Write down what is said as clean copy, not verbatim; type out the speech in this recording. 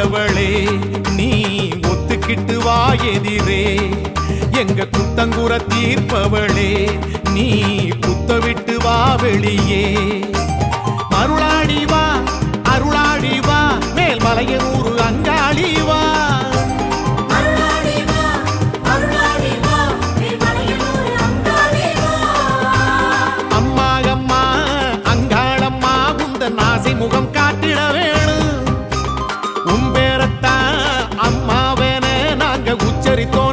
வந்தவளே நீ ஒத்துக்கிட்டு வா எதிரே எங்க குத்தங்குற தீர்ப்பவளே நீ குத்த விட்டு வா வெளியே அருளாடி வா அருளாடி வா மேல் மலையனூர் அங்காளி வா அம்மா அம்மா அங்காளம்மா உந்தன் ஆசை முகம் காட்டிட வேணும் உம்பேரத்தான் அம்மாவேன நாங்க உச்சரித்தோம்